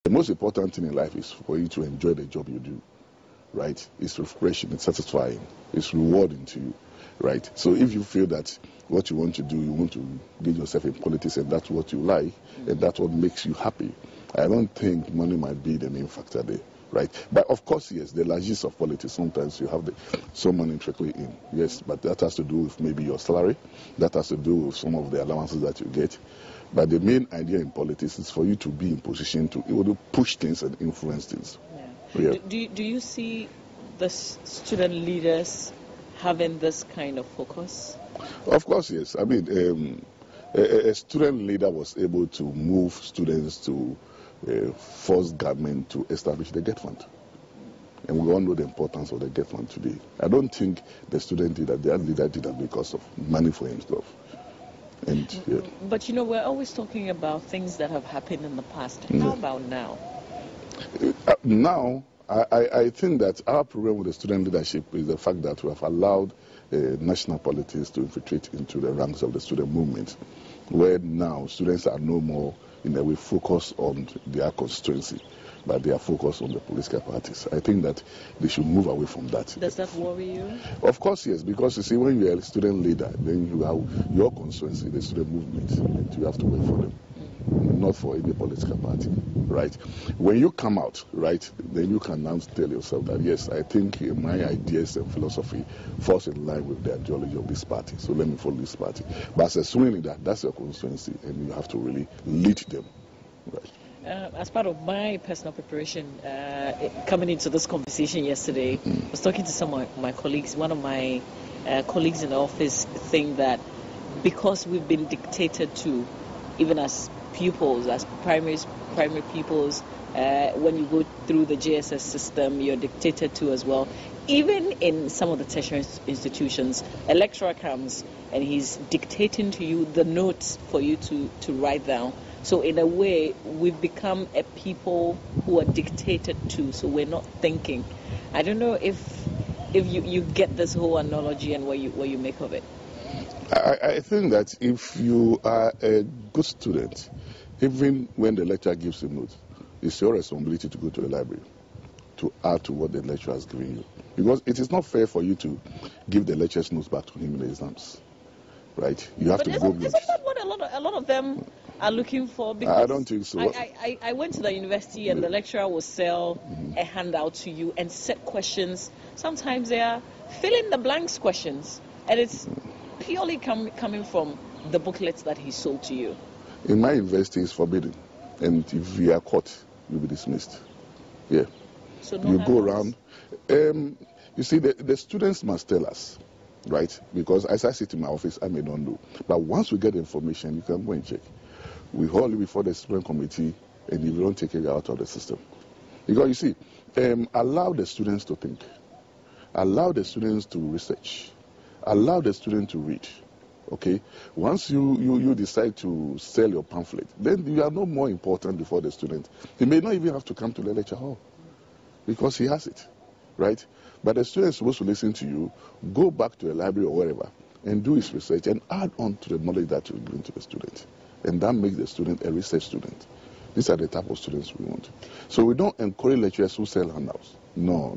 The most important thing in life is for you to enjoy the job you do, right? It's refreshing, it's satisfying, it's rewarding to you, right? So if you feel that what you want to do, you want to get yourself in politics and that's what you like, and that's what makes you happy, I don't think money might be the main factor there, right? But of course, yes, the largesse of politics, sometimes you have some money trickling in, yes, but that has to do with maybe your salary, that has to do with some of the allowances that you get. But the main idea in politics is for you to be in position to push things and influence things. Yeah. Yeah. Do you see the student leaders having this kind of focus? Of course, yes. I mean, a student leader was able to move students to force government to establish the GET Fund. And we all know the importance of the GET Fund today. I don't think the student leader did that because of money for himself. And, yeah. But we're always talking about things that have happened in the past. How about now? Now, I think that our problem with the student leadership is the fact that we have allowed national politics to infiltrate into the ranks of the student movement, where now students are no more, in a way, focused on their constituency, but they are focused on the political parties. I think that they should move away from that. Does that worry you? Of course, yes, because you see, when you are a student leader, then you have your constituency, the student movement, and you have to work for them, not for any political party, right? When you come out, right, then you can now tell yourself that, yes, I think my ideas and philosophy falls in line with the ideology of this party, so let me follow this party. But as a student leader, that's your constituency, and you have to really lead them, right? As part of my personal preparation, coming into this conversation yesterday, I was talking to some of my colleagues. One of my colleagues in the office think that because we've been dictated to, even as pupils, as primary pupils, when you go through the JSS system, you're dictated to as well. Even in some of the tertiary institutions, a lecturer comes and he's dictating to you the notes for you to write down. So in a way, we've become a people who are dictated to, so we're not thinking. I don't know if you get this whole analogy and what you make of it. I think that if you are a good student, even when the lecturer gives a note, it's your responsibility to go to the library to add to what the lecturer has given you. Because it is not fair for you to give the lecturer's notes back to him in the exams, right? You have to go. Isn't that what a lot of them are looking for? Because I don't think so. I went to the university and the lecturer will sell a handout to you and set questions. Sometimes they are fill in the blanks questions, and it's purely coming from the booklets that he sold to you. In my university, it's forbidden, and if you are caught, you'll be dismissed. Yeah. So no you go around. You see, the students must tell us, right? Because as I sit in my office, I may not know. But once we get the information, you can go and check. We hold it before the student committee, and if you don't take it out of the system. Because you see, allow the students to think. Allow the students to research. Allow the student to read. Okay? Once you decide to sell your pamphlet, then you are no more important before the student. He may not even have to come to the lecture hall because he has it, right? But the student is supposed to listen to you, go back to the library or wherever, and do his research and add on to the knowledge that you're giving to the student. And that makes the student a research student. These are the type of students we want. So we don't encourage lecturers who sell handouts. No,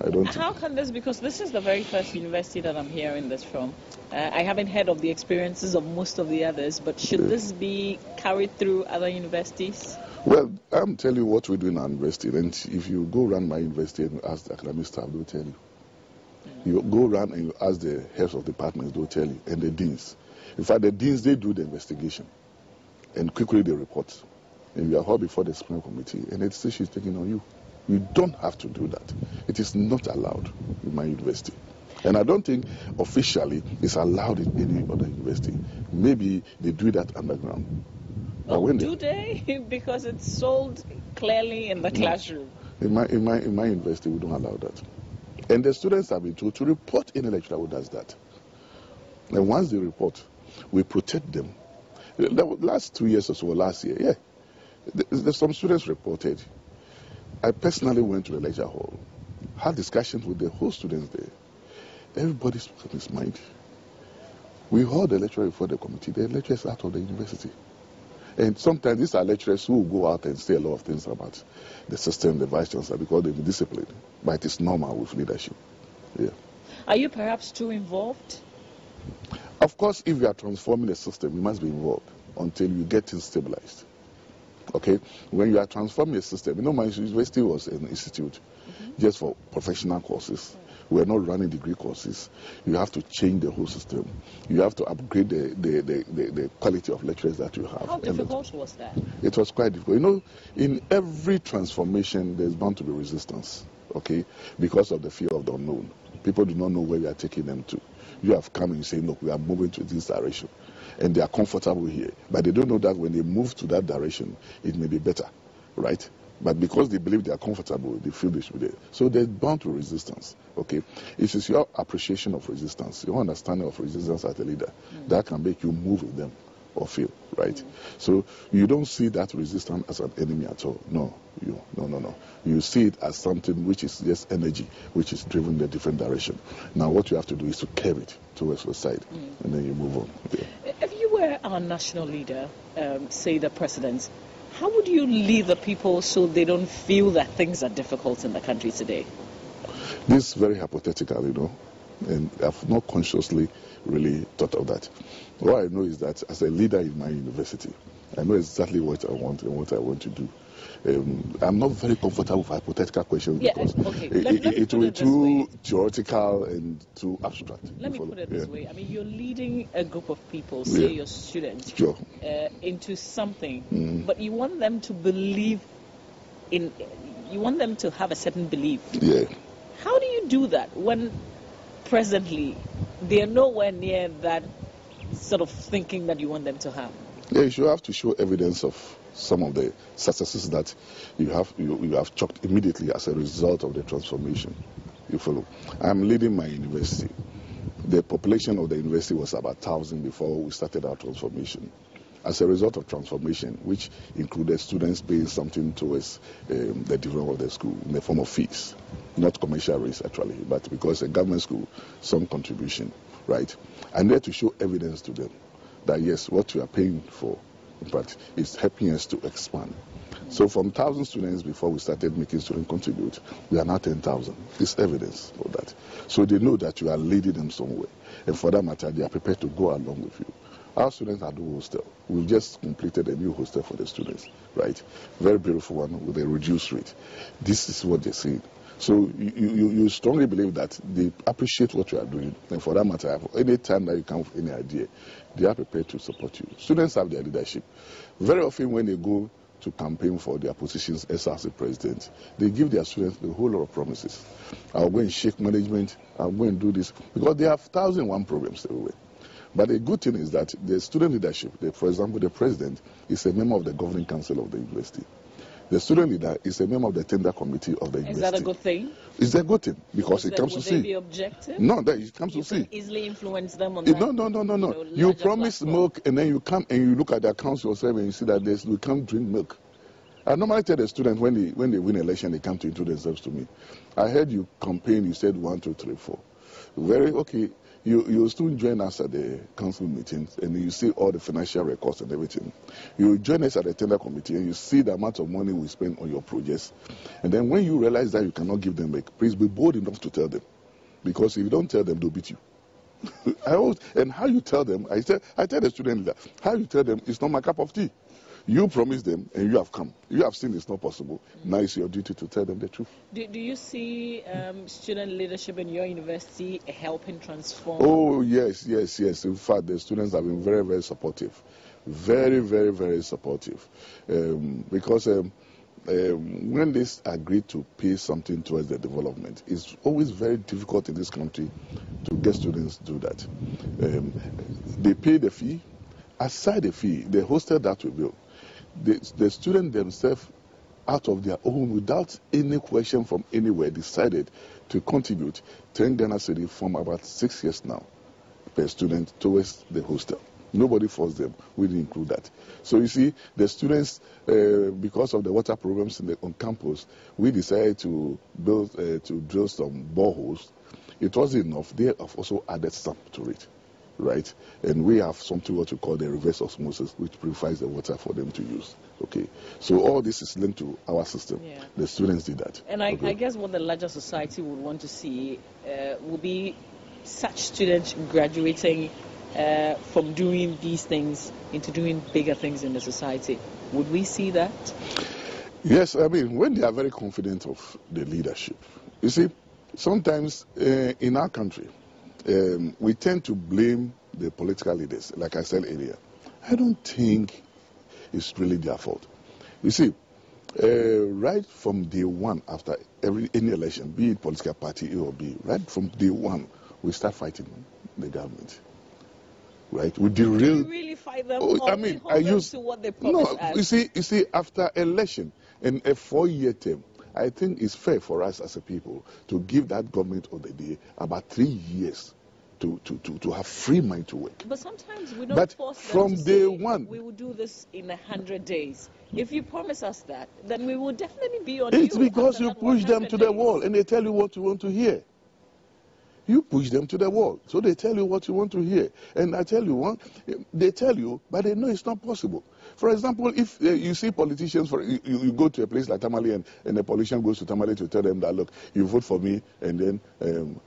I don't. How can this? Because this is the very first university that I'm hearing this from. I haven't heard of the experiences of most of the others, but should this be carried through other universities? Well, I'm telling you what we do in our university. And if you go around my university and ask the academic staff, they'll tell you. You go around and you ask the heads of departments, they'll tell you. And the deans. In fact, the deans, they do the investigation. And quickly they report. And you are held before the disciplinary committee, and the decision is taken on you. You don't have to do that. It is not allowed in my university. And I don't think officially it's allowed in any other university. Maybe they do that underground. Oh, do they? Because it's sold clearly in the classroom. In my university, we don't allow that. And the students have been told to report any lecturer who does that. And once they report, we protect them. The last 2 years or so, last year, some students reported. I personally went to the lecture hall, had discussions with the whole students there. Everybody spoke on his mind. We heard the lecturer before the committee. The lecturer is out of the university. And sometimes these are lecturers who will go out and say a lot of things about the system, the vice chancellor, because they've been disciplined. But it is normal with leadership. Yeah. Are you perhaps too involved? Of course, if you are transforming the system, you must be involved until you get things stabilized. Okay? When you are transforming a system, my university was an institute just for professional courses. We are not running degree courses. You have to change the whole system. You have to upgrade the quality of lecturers that you have. How difficult was that? It was quite difficult. In every transformation, there's bound to be resistance, okay, because of the fear of the unknown. People do not know where we are taking them to. You have come and you say, look, we are moving to this direction. And they are comfortable here. But they don't know that when they move to that direction, it may be better, right? But because they believe they are comfortable, they feel they should be there. So there's bound to resistance, okay? It is your appreciation of resistance, your understanding of resistance as a leader, that can make you move with them or fail, right? So you don't see that resistance as an enemy at all. No. You see it as something which is just energy, which is driven in a different direction. Now what you have to do is to curve it towards your side, and then you move on. Okay? If you were our national leader, say the president, how would you lead the people so they don't feel that things are difficult in the country today? This is very hypothetical, and I've not consciously really thought of that. What I know is that as a leader in my university, I know exactly what I want and what I want to do. I'm not very comfortable with hypothetical questions because it will be too theoretical and too abstract. Let me put it this way. I mean, you're leading a group of people, say your students, into something, but you want them to believe in, you want them to have a certain belief. Yeah. How do you do that when presently they are nowhere near that sort of thinking that you want them to have? Yeah, you should have to show evidence of some of the successes that you have chalked immediately as a result of the transformation. You follow? I'm leading my university. The population of the university was about 1,000 before we started our transformation. As a result of transformation, which included students paying something towards the development of the school in the form of fees, not commercial rates actually, but because a government school, some contribution, right? I need to show evidence to them that yes, what you are paying for, in fact, is helping us to expand. So from 1,000 students before we started making students contribute, we are now 10,000. It's evidence of that. So they know that you are leading them somewhere. And for that matter, they are prepared to go along with you. Our students are doing hostel. We've just completed a new hostel for the students, right? Very beautiful one with a reduced rate. This is what they're saying. So you strongly believe that they appreciate what you are doing. And for that matter, any time that you come with any idea, they are prepared to support you. Students have their leadership. Very often when they go to campaign for their positions as the president, they give their students a whole lot of promises. I'll go and shake management. I'll go and do this. Because they have 1,001 programs everywhere. But the good thing is that the student leadership, for example, the president is a member of the governing council of the university. The student leader is a member of the tender committee of the university. Is that a good thing? It's a good thing because it comes to see. Would they be objective? No, that it comes to see. You can easily influence them on that. No. You promise milk and then you come and you look at the accounts yourself and you see that you can't drink milk. I normally tell the students when they win election, they come to introduce themselves to me. I heard you campaign, you said 1, 2, 3, 4. Very okay. You still join us at the council meetings and you see all the financial records and everything. You join us at the tender committee and you see the amount of money we spend on your projects. And then when you realize that you cannot give them back, please be bold enough to tell them. Because if you don't tell them, they'll beat you. And how you tell them, I tell the student that, how you tell them, it's not my cup of tea. You promised them and you have come. You have seen it's not possible. Now it's your duty to tell them the truth. Do you see student leadership in your university helping transform? Oh, yes. In fact, the students have been very, very supportive. Very, very, very supportive. Because when they agree to pay something towards the development, it's always very difficult in this country to get students to do that. They pay the fee. Aside the fee, the hostel that we build, the students themselves, out of their own, without any question from anywhere, decided to contribute 10 Ghana cedi from about 6 years now per student towards the hostel. Nobody forced them. We didn't include that. So you see, the students, because of the water problems on campus, we decided to drill some boreholes. It wasn't enough. They have also added some to it. right? And we have something what we call the reverse osmosis, which purifies the water for them to use. Okay, so all this is linked to our system. Yeah. The students did that. And I guess what the larger society would want to see will be such students graduating from doing these things into doing bigger things in the society. Would we see that? Yes, I mean, when they are very confident of the leadership. You see, sometimes in our country, we tend to blame the political leaders, like I said earlier. I don't think it's really their fault. You see, right from day one after any election, be it political party A or B, right from day one, we start fighting the government. Right? We derail. Do you really fight them? I mean, I use to what they promised us? You see, after election and a 4-year term, I think it's fair for us as a people to give that government of the day about 3 years to have free mind to work. But sometimes we don't force them from to day say, one, we will do this in 100 days. If you promise us that, then we will definitely be on it's you. because you push them to the wall and they tell you what you want to hear. You push them to the wall, so they tell you what you want to hear. And I tell you, they tell you, but they know it's not possible. For example, if you see politicians, you go to a place like Tamale and a politician goes to Tamale to tell them that, look, you vote for me and then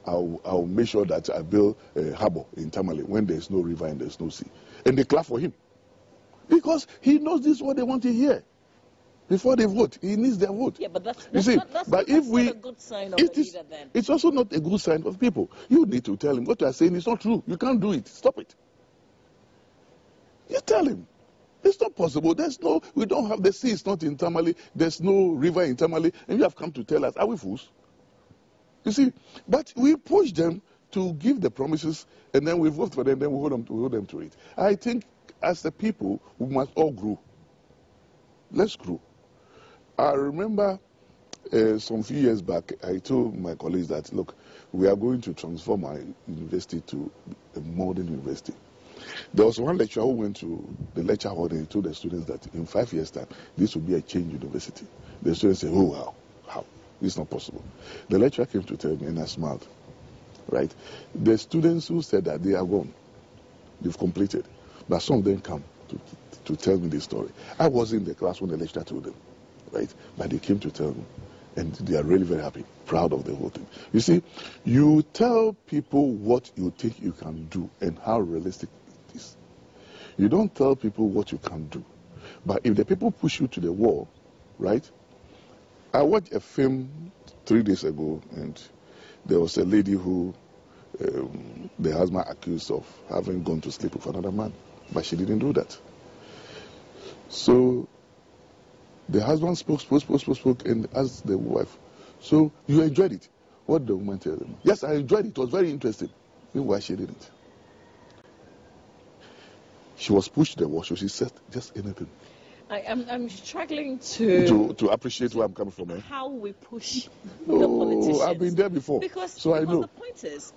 I'll make sure that I build a harbor in Tamale when there's no river and there's no sea. And they clap for him. Because he knows this is what they want to hear. Before they vote, he needs their vote. Yeah, but that's not a good sign of a leader then. It's also not a good sign of people. You need to tell him what you are saying is not true. You can't do it. Stop it. You tell him. It's not possible. We don't have the sea. It's not in Tamale. There's no river in Tamale. And you have come to tell us, are we fools? You see, but we push them to give the promises and then we vote for them, then we hold them to it. I think as the people, we must all grow. Let's grow. I remember some few years back, I told my colleagues that, look, we are going to transform our university to a modern university. There was one lecturer who went to the lecture hall and he told the students that in 5 years' time, this will be a change university. The students said, oh, how? It's not possible. The lecturer came to tell me and I smiled. Right? The students who said that they are gone, they've completed. But some of them come to tell me this story. I was in the class when the lecturer told them. Right? But they came to tell me, and they are really very happy, proud of the whole thing. You see, you tell people what you think you can do and how realistic it is. You don't tell people what you can do. But if the people push you to the wall, right? I watched a film 3 days ago, and there was a lady who the husband accused of having gone to sleep with another man, but she didn't do that. So the husband spoke and asked the wife, so you enjoyed it? What did the woman tell him? Yes, I enjoyed it. It was very interesting. Meanwhile, she didn't. She was pushed to the wall, so she said just anything. I'm struggling to appreciate where I'm coming from. How we push the politicians. I've been there before, because I know. The point is,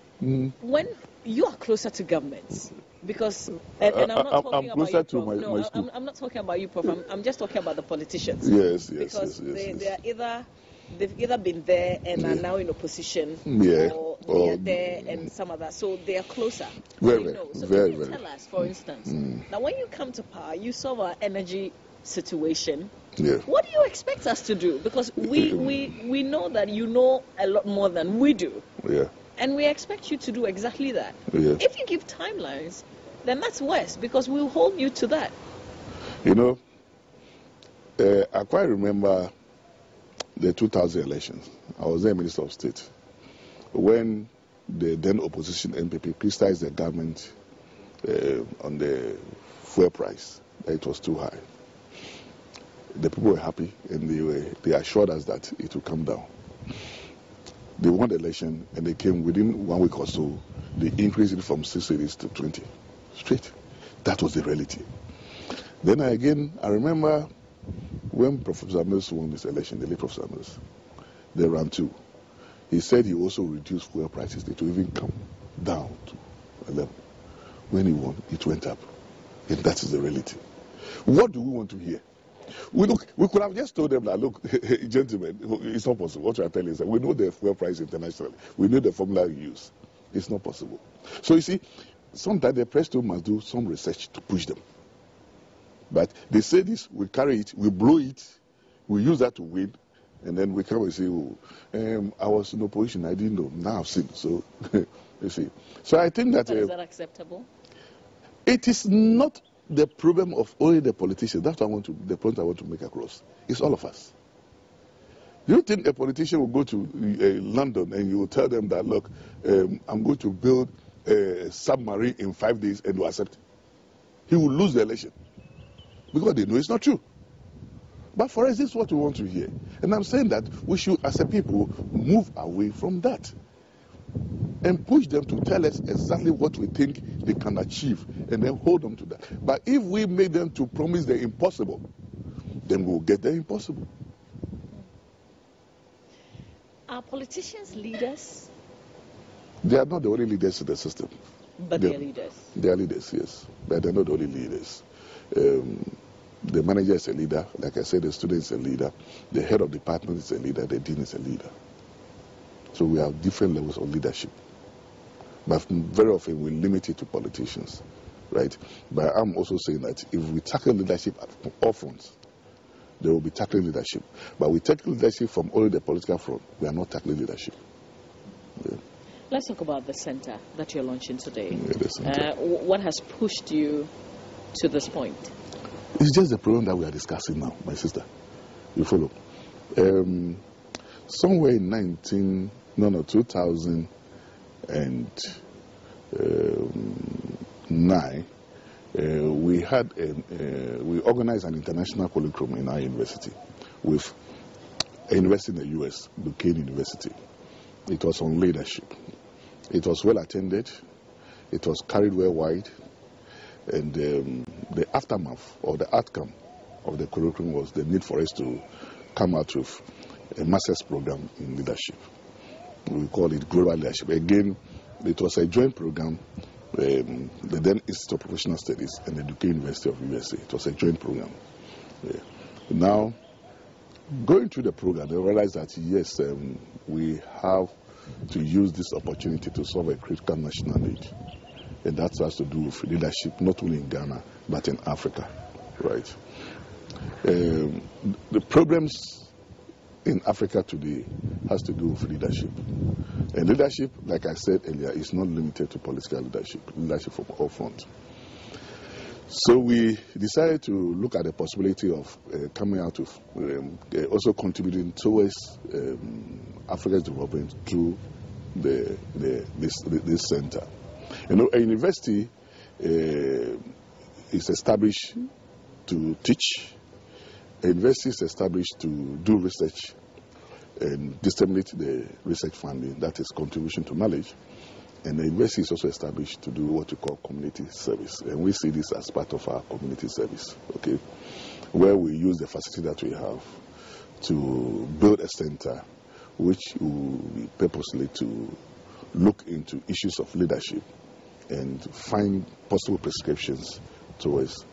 when you are closer to government, because and I'm not talking I'm closer about you, to Prof. my school. I'm not talking about you, Prof. I'm just talking about the politicians. Yes. Because they've either been there and are now in opposition, or they are there and some of that. So they are closer. Very. Tell us, for instance, now when you come to power, you solve our energy situation. Yeah. What do you expect us to do? Because we know that you know a lot more than we do. Yeah. And we expect you to do exactly that. Yeah. If you give timelines, then that's worse because we'll hold you to that. You know, I quite remember the 2000 elections. I was then Minister of State when the then opposition NPP criticized the government on the fuel price. It was too high. The people were happy and they assured us that it would come down. They won the election and they came within 1 week or so. They increased it from 6 cities to 20. Straight. That was the reality. Then I remember when Professor Mills won this election, the late Professor Mills, they ran too. He said he also reduced fuel prices to even come down to a level. When he won, it went up. And that is the reality. What do we want to hear? We could have just told them that, look, gentlemen, it's not possible. What you are telling is that we know the fuel price internationally. We know the formula you use. It's not possible. So you see, sometimes the press too must do some research to push them. But they say this, we carry it, we blow it, we use that to win, and then we come and say, oh, I was in opposition, I didn't know. Now I've seen. So, you see. So I think that... Is that acceptable? It is not the problem of only the politicians. That's what the point I want to make across. It's all of us. Do you think a politician will go to London and you will tell them that, look, I'm going to build a submarine in 5 days, and will accept? He will lose the election because they know it's not true. But for us, this is what we want to hear. And I'm saying that we should, as a people, move away from that and push them to tell us exactly what we think they can achieve, and then hold them to that. But if we make them to promise the impossible, then we'll get the impossible. Are politicians leaders? They are not the only leaders in the system. But they're leaders. They are leaders, yes. But they're not the only leaders. The manager is a leader. Like I said, the student is a leader. The head of department is a leader. The dean is a leader. So we have different levels of leadership. But very often we limit it to politicians, right? But I'm also saying that if we tackle leadership at all fronts, they will be tackling leadership. But we tackle leadership from only the political front. We are not tackling leadership. Yeah. Let's talk about the center that you're launching today. Yeah, the center. What has pushed you to this point? It's just the problem that we are discussing now, my sister. You follow? Somewhere in 2009, we organized an international colloquium in our university with a university in the U.S., Duquesne University. It was on leadership. It was well attended. It was carried worldwide. And the aftermath or the outcome of the curriculum was the need for us to come out with a master's program in leadership. We call it Global Leadership. Again, it was a joint program, the then Institute of Professional Studies and the Duquesne University of USA. It was a joint program. Yeah. Now, going through the program, they realized that yes, we have to use this opportunity to solve a critical national need. And that has to do with leadership, not only in Ghana, but in Africa, right? The problems in Africa today has to do with leadership. And leadership, like I said earlier, is not limited to political leadership, leadership from all fronts. So we decided to look at the possibility of coming out with, also contributing towards Africa's development through this center. You know, a university is established to teach. A university is established to do research and disseminate the research funding, that is contribution to knowledge. And the university is also established to do what we call community service. And we see this as part of our community service, okay, where we use the facility that we have to build a center which will be purposely to look into issues of leadership and find possible prescriptions towards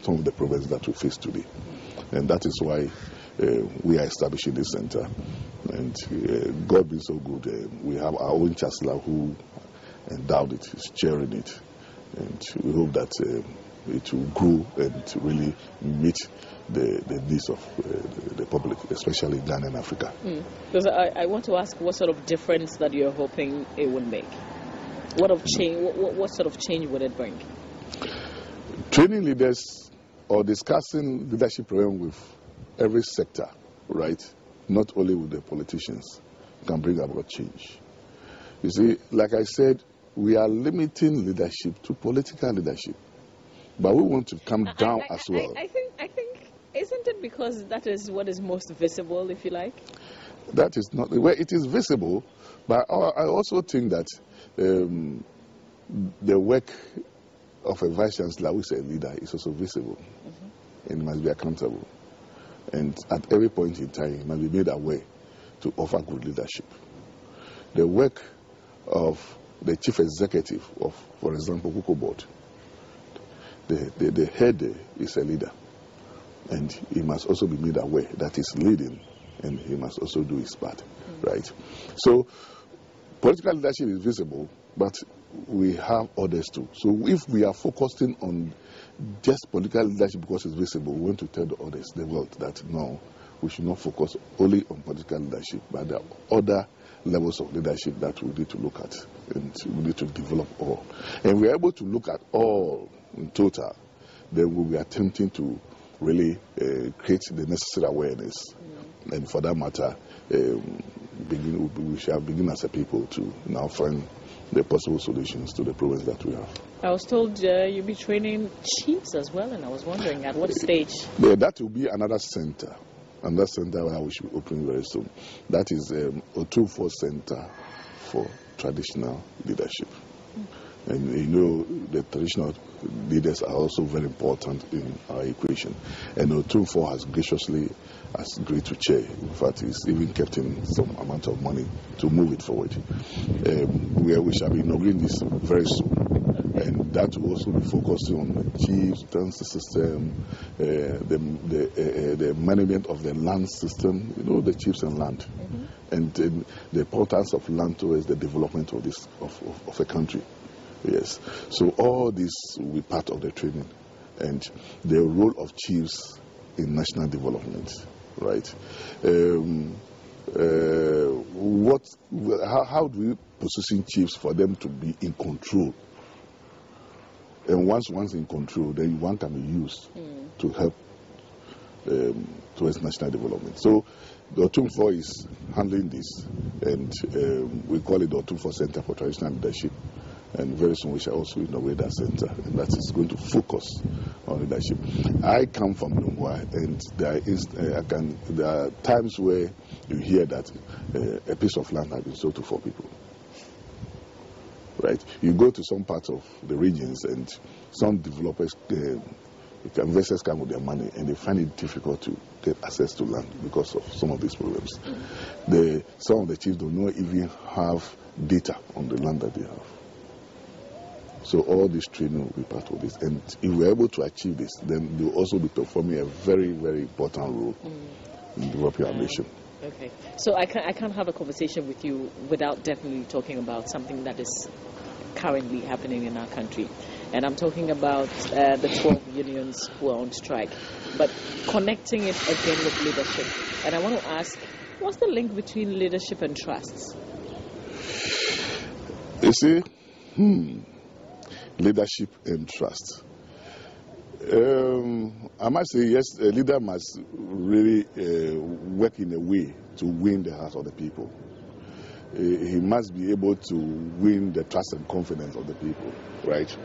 some of the problems that we face today. And that is why we are establishing this center. And God being so good, we have our own chancellor who endowed it, is chairing it. And we hope that it will grow and to really meet the needs of the public, especially in Ghana and Africa. Because I want to ask what sort of difference that you're hoping it would make. What sort of change would it bring? Training leaders or discussing leadership program with every sector, right? Not only with the politicians, can bring about change. You see, like I said, we are limiting leadership to political leadership, but we want to come down as well. I think, isn't it because that is what is most visible, if you like? That is not well. It is visible, but I also think that the work of a vice chancellor, who is a leader, is also visible, and must be accountable. And at every point in time, it must be made aware to offer good leadership. The work of the chief executive of, for example, Cocoa Board, the head is a leader, and he must also be made aware that he's leading, and he must also do his part, right? So, political leadership is visible, but we have others too. So if we are focusing on just political leadership because it's visible, we want to tell the others, the world, that no, we should not focus only on political leadership, but there are other levels of leadership that we need to look at and we need to develop all. And we are able to look at all in total, then we'll be attempting to really create the necessary awareness. And for that matter, we shall begin as a people to now find the possible solutions to the problems that we have. I was told you'll be training chiefs as well, and I was wondering at what stage? Yeah, that will be another center. And that center we should open very soon. That is O24 Center for Traditional Leadership. And you know, the traditional leaders are also very important in our equation. And O24 has graciously agreed to chair. In fact, he's even kept in some amount of money to move it forward. We shall be inaugurating this very soon. And that will also be focusing on the chiefs, transit system, the management of the land system, you know, the chiefs and land. And the importance of land towards the development of this of a country. Yes. So all this will be part of the training and the role of chiefs in national development, right? How do we position chiefs for them to be in control? And once in control, then one can be used to help towards national development. So the O24 is handling this, and we call it the O24 Center for Traditional Leadership. And very soon we shall also inaugurate that center, and that is going to focus on leadership. I come from Lungwa, and there are times where you hear that a piece of land has been sold to 4 people. Right? You go to some parts of the regions, and some developers, investors come with their money, and they find it difficult to get access to land because of some of these problems. Some of the chiefs do not even have data on the land that they have. So all this training will be part of this. And if we're able to achieve this, then they'll also be performing a very, very important role in developing our nation. Okay. So I can't have a conversation with you without definitely talking about something that is currently happening in our country. And I'm talking about the 12 unions who are on strike. But connecting it again with leadership. And I want to ask, what's the link between leadership and trusts? You see, leadership and trust. I must say, yes, a leader must really work in a way to win the hearts of the people. He must be able to win the trust and confidence of the people, right?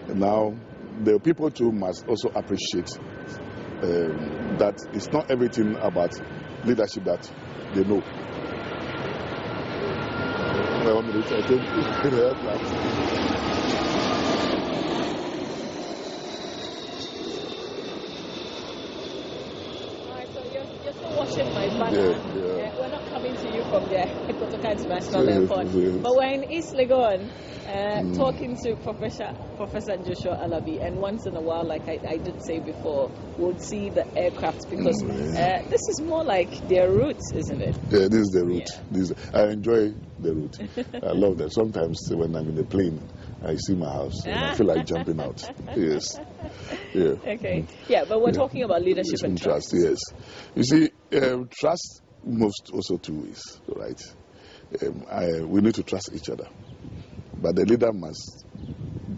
Now, the people too must also appreciate that it's not everything about leadership that they know. Watching my banner. We're not coming to you from the Kotoka International Airport, but we're in East Legon talking to Professor Joshua Alabi, and once in a while, like I did say before, we'll see the aircraft because this is more like their roots, isn't it? Yeah, this is the route. I enjoy the route. I love that. Sometimes when I'm in the plane, I see my house and I feel like jumping out. Yes. Yeah. Okay. Yeah, but we're talking about leadership and trust. Yes. You see, trust moves also 2 ways, right? We need to trust each other, but the leader must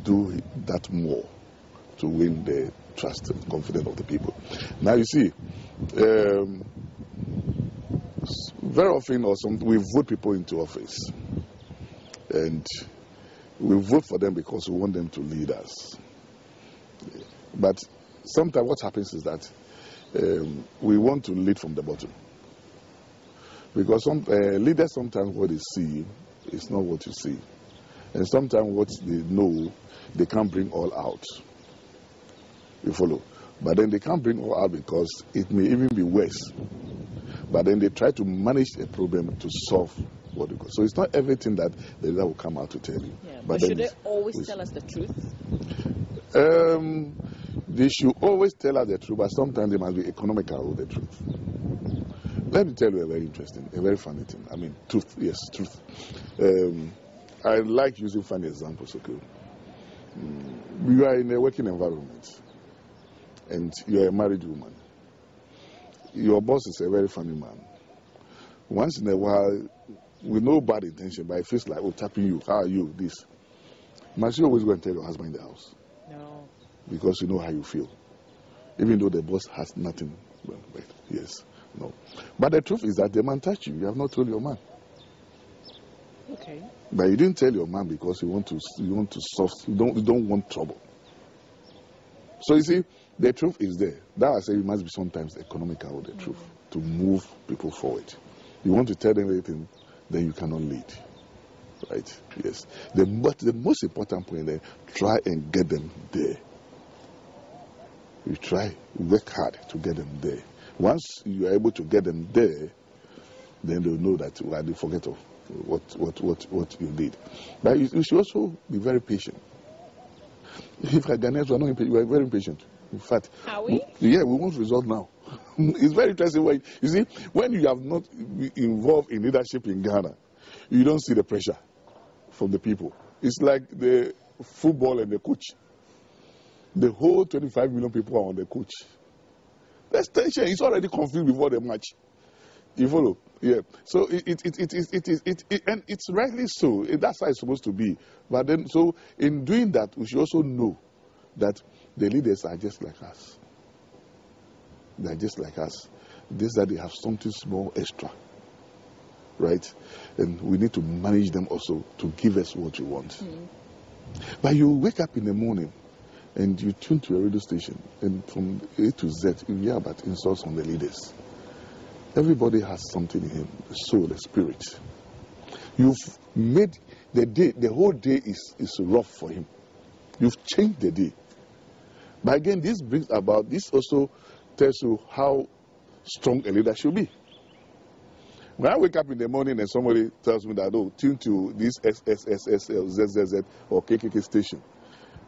do that more to win the trust and confidence of the people. Now you see, very often we vote people into office, and we vote for them because we want them to lead us. But sometimes what happens is that we want to lead from the bottom. Because some leaders, sometimes what they see is not what you see. And sometimes what they know, they can't bring all out. You follow? But then they can't bring all out because it may even be worse. But then they try to manage a problem to solve what they got. So it's not everything that the leader will come out to tell you. Yeah, but should they always tell us the truth? They should always tell us the truth, but sometimes they must be economical with the truth. Let me tell you a very interesting, a very funny thing. I mean, truth, yes, truth. I like using funny examples, okay? You are in a working environment and you are a married woman. Your boss is a very funny man. Once in a while, with no bad intention, but it feels like, oh, tapping you, how are you, this. Must you always go and tell your husband in the house? No. Because you know how you feel. Even though the boss has nothing. Well, yes, no. But the truth is that the man touched you. You have not told your man. Okay. But you didn't tell your man because you want to solve. You don't want trouble. So you see, the truth is there. That I say it must be sometimes economical, the truth, to move people forward. You want to tell them everything, then you cannot lead. Right? Yes. But the most important point there, try and get them there. You try, work hard to get them there. Once you are able to get them there, then they'll know that they forget of what you did. But you should also be very patient. If Ghanaians were not impatient, we are very impatient. In fact, are we? We want result now. It's very interesting. You see, when you have not been involved in leadership in Ghana, you don't see the pressure from the people. It's like the football and the coach. The whole 25 million people are on the coach. There's tension. It's already confused before the match. You follow? Yeah. So and it's rightly so. That's how it's supposed to be. But then, so in doing that, we should also know that the leaders are just like us. They're just like us. This that they have something small extra, right? And we need to manage them also to give us what we want. But you wake up in the morning and you tune to a radio station, and from A to Z, you hear about insults on the leaders. Everybody has something in him, the soul, the spirit. You've made the day, the whole day is rough for him. You've changed the day. But again, this also tells you how strong a leader should be. When I wake up in the morning and somebody tells me that, oh, tune to this SSSL, ZZZ, or KKK station,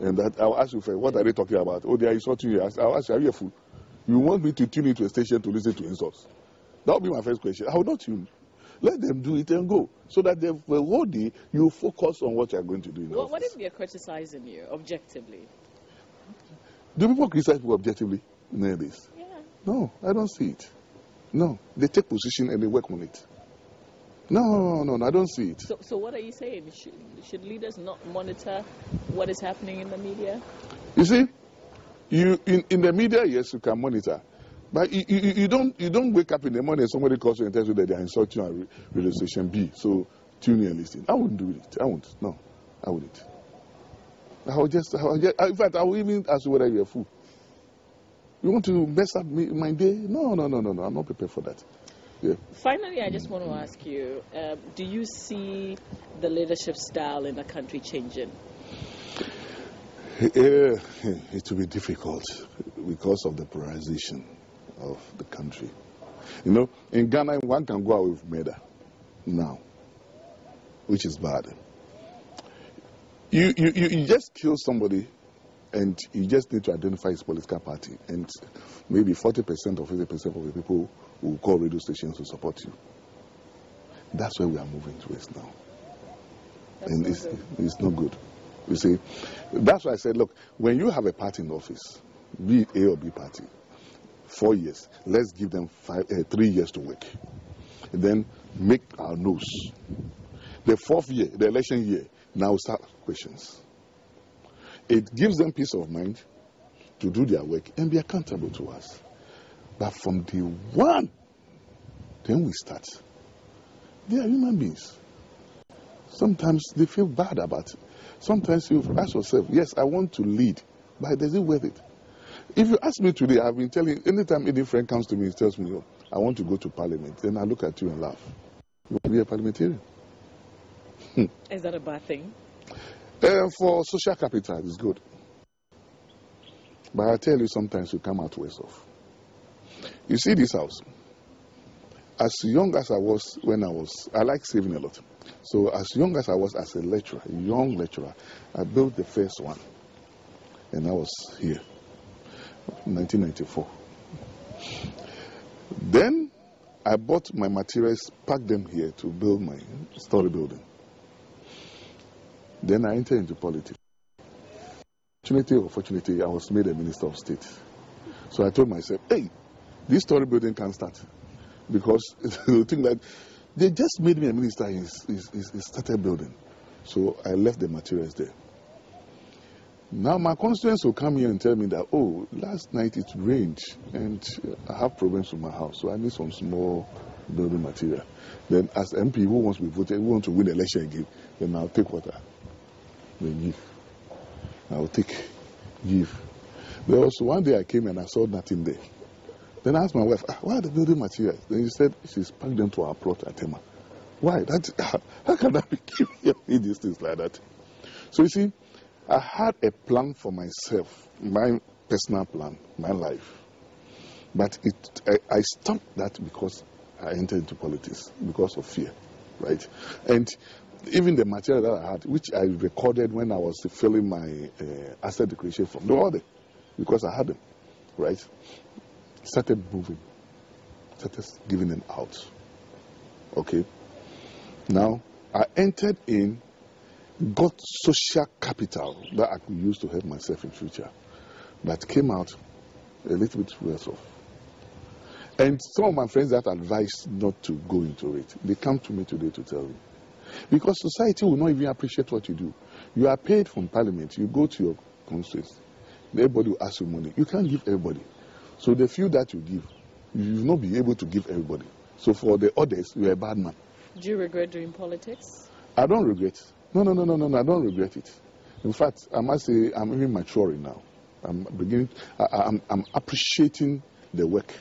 and that I'll ask you, what are they talking about? Oh, they are insulting you. I'll ask you, are you a fool? You want me to tune into a station to listen to insults? That would be my first question. I will not tune. Let them do it and go. So that the whole day, you focus on what you are going to do in the office. What if they're criticizing you objectively? Do people criticize people objectively nowadays? Yeah. No, I don't see it. No, they take position and they work on it. No, I don't see it. So what are you saying? Should leaders not monitor what is happening in the media? You see, in the media, yes, you can monitor. But you don't wake up in the morning and somebody calls you and tells you that they are insulting you on radio station B. So tune in and listen. I wouldn't do it. I won't. No, I wouldn't. In fact, I will even ask you whether you're a fool. You want to mess up my day? No. I'm not prepared for that. Yeah. Finally, I just want to ask you, do you see the leadership style in the country changing? It will be difficult because of the polarization of the country. You know, in Ghana, one can go out with murder now, which is bad. You just kill somebody and you just need to identify his political party, and maybe 40% or 50% of the people who call radio stations to support you. That's where we are moving towards now. And it's not good. You see, that's why I said, look, when you have a party in office, be it A or B party, 4 years, let's give them 3 years to work. And then make our nose. The 4th year, the election year, now start questions. It gives them peace of mind to do their work and be accountable to us. But from day one, then we start. They are human beings. Sometimes they feel bad about it. Sometimes you ask yourself, yes, I want to lead, but is it worth it? If you ask me today, I've been telling, anytime any friend comes to me and tells me, oh, I want to go to parliament, then I look at you and laugh. You want to be a parliamentarian? Is that a bad thing? For social capital, it's good. But I tell you, sometimes you come out worse off. You see this house. As young as I was I like saving a lot. So as young as I was as a lecturer, a young lecturer, I built the first one. And I was here in 1994. Then I bought my materials, packed them here to build my story building. Then I entered into politics. Fortunately or fortunately, I was made a minister of state. So I told myself, hey, this story building can start. Because the thing that they just made me a minister is started building. So I left the materials there. Now my constituents will come here and tell me that, oh, last night it rained and I have problems with my house, so I need some small building material. Then as MP who wants to be voted, who wants to win the election again, then I'll take water. Then give. I'll take, give. There was one day I came and I saw nothing there. Then I asked my wife, why are the building materials? Then she said she's packed them to our plot at Tema. Why? How can I be giving these things like that? So you see, I had a plan for myself, my personal plan, my life. But I stopped that because I entered into politics, because of fear, right? And even the material that I had, which I recorded when I was filling my asset declaration form, they were all there, because I had them, right? Started moving, started giving them out. Okay? Now, I entered in, got social capital that I could use to help myself in future, but came out a little bit worse off. And some of my friends that advised not to go into it, they come to me today to tell me. Because society will not even appreciate what you do. You are paid from parliament, you go to your constituents, everybody will ask you money. You can't give everybody. So the few that you give, you will not be able to give everybody. So for the others, you are a bad man. Do you regret doing politics? I don't regret. No, I don't regret it. In fact, I must say I'm even maturing now. I'm appreciating the work.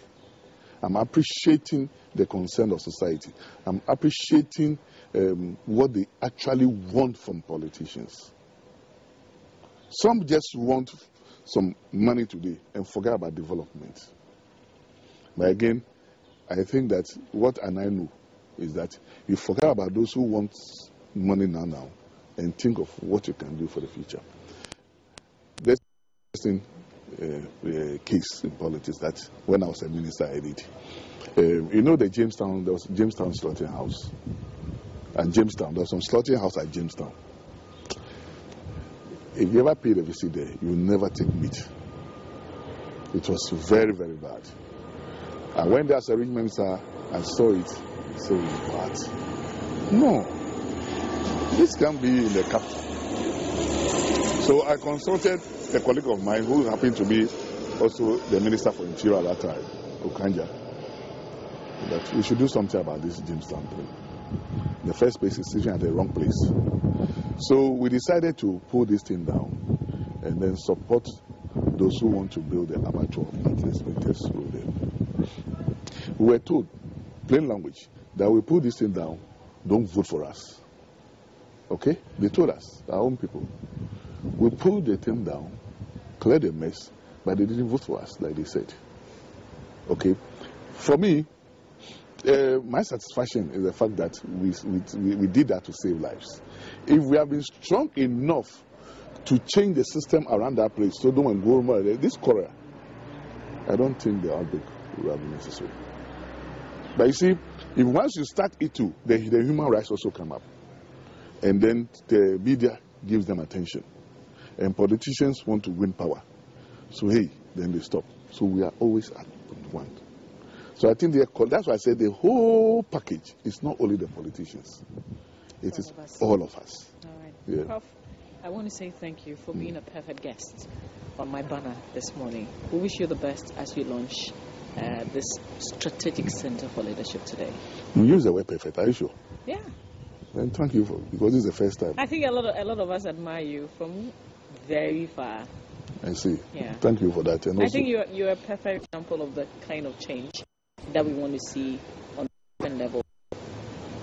I'm appreciating the concern of society. I'm appreciating what they actually want from politicians. Some just want some money today and forget about development. But again, I think that what I know is that you forget about those who want money now and think of what you can do for the future. There's an interesting case in politics that when I was a minister I did. You know there was Jamestown slaughterhouse. And Jamestown, there was some slaughterhouse at Jamestown. If you ever paid a visit there, you will never take meat. It was very, very bad. I went there as a rich minister, I saw it. I said, what? No. This can't be in the capital. So I consulted a colleague of mine who happened to be also the minister for interior at that time, Okanja, that we should do something about this Jamestown thing. The first place is sitting at the wrong place. So we decided to pull this thing down and then support those who want to build the amateur maintenance road there. We were told, plain language, that we pull this thing down, don't vote for us. Okay? They told us, our own people. We pulled the thing down, cleared the mess, but they didn't vote for us, like they said. Okay? For me, my satisfaction is the fact that we did that to save lives. If we have been strong enough to change the system around that place, so don't go more, this Korea, I don't think the outbreak will have been necessary. But you see, if once you start it too, the human rights also come up. And then the media gives them attention. And politicians want to win power. So hey, then they stop. So we are always at one. So I think that's why I said the whole package is not only the politicians. It is all of us. All right. Yeah. Prof, I want to say thank you for being a perfect guest on my banner this morning. We wish you the best as you launch this strategic center for leadership today. You use the word perfect, are you sure? Yeah. And thank you because this is the first time. I think a lot of us admire you from very far. I see. Yeah. Thank you for that. And I also, think you're a perfect example of the kind of change that we want to see on a different level,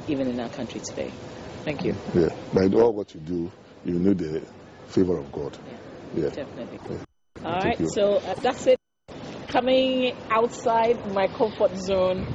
even in our country today. Thank you. Yeah. By all what you do, you need the favor of God. Yeah. Yeah. Definitely. Yeah. All right. So that's it. Coming outside my comfort zone